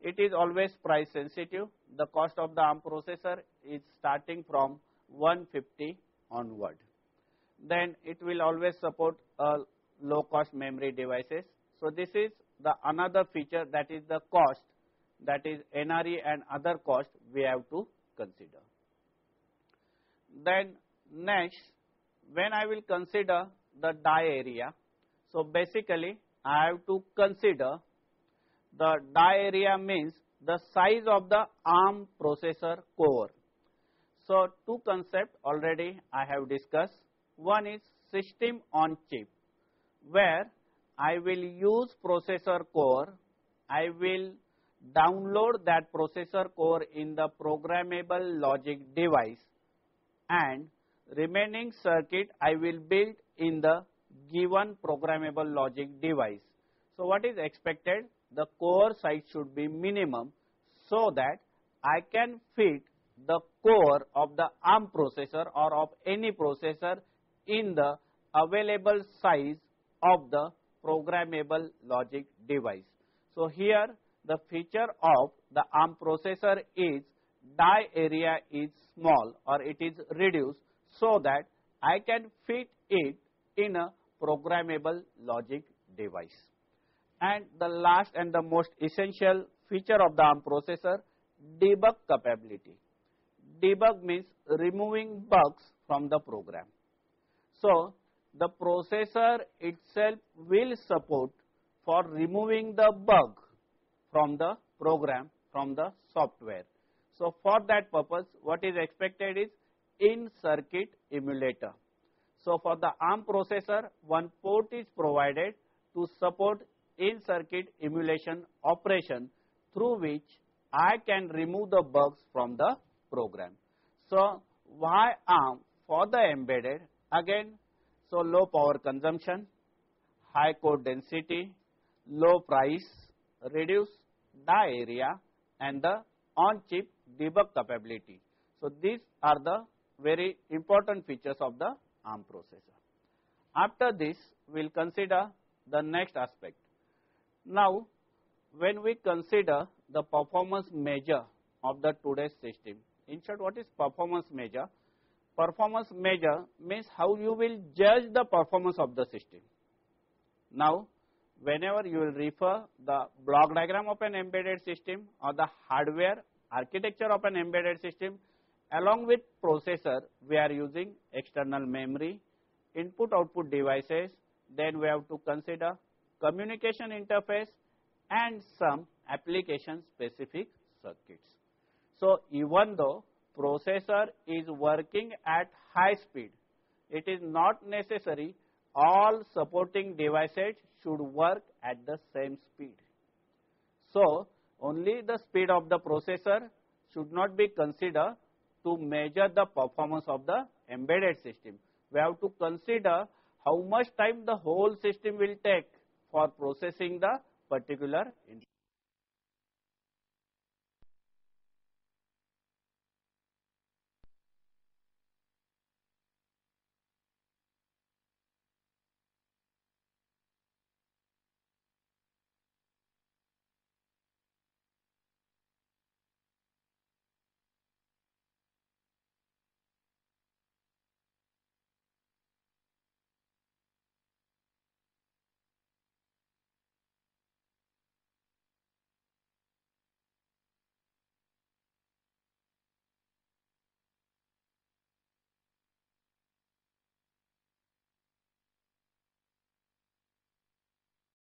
it is always price sensitive. The cost of the ARM processor is starting from 150 onward. Then it will always support low cost memory devices. So this is the another feature, that is the cost, that is NRE and other cost we have to consider. Then next, when I will consider the die area, so basically I have to consider the die area means the size of the ARM processor core. So two concepts already I have discussed. One is system on chip, where I will use processor core, I will download that processor core in the programmable logic device, and remaining circuit I will build in the given programmable logic device. So what is expected? The core size should be minimum, so that I can fit the core of the ARM processor or of any processor in the available size of the programmable logic device. So here the feature of the ARM processor is die area is small, or it is reduced, so that I can fit it in a programmable logic device. And the last and the most essential feature of the ARM processor, debug capability. Debug means removing bugs from the program. So the processor itself will support for removing the bug from the program, from the software. So for that purpose, what is expected is in-circuit emulator. So for the ARM processor, one port is provided to support in-circuit emulation operation, through which I can remove the bugs from the program. So why ARM? For the embedded, again, so low power consumption, high code density, low price, reduced die area, and the on-chip debug capability. So these are the very important features of the ARM processor. After this, we will consider the next aspect. Now, when we consider the performance measure of the today's system, in short, what is performance measure? Performance measure means how you will judge the performance of the system. Now, whenever you will refer the block diagram of an embedded system or the hardware architecture of an embedded system, along with processor, we are using external memory, input-output devices, then we have to consider communication interface and some application-specific circuits. So even though processor is working at high speed, it is not necessary all supporting devices should work at the same speed. So only the speed of the processor should not be considered to measure the performance of the embedded system. We have to consider how much time the whole system will take for processing the particular input.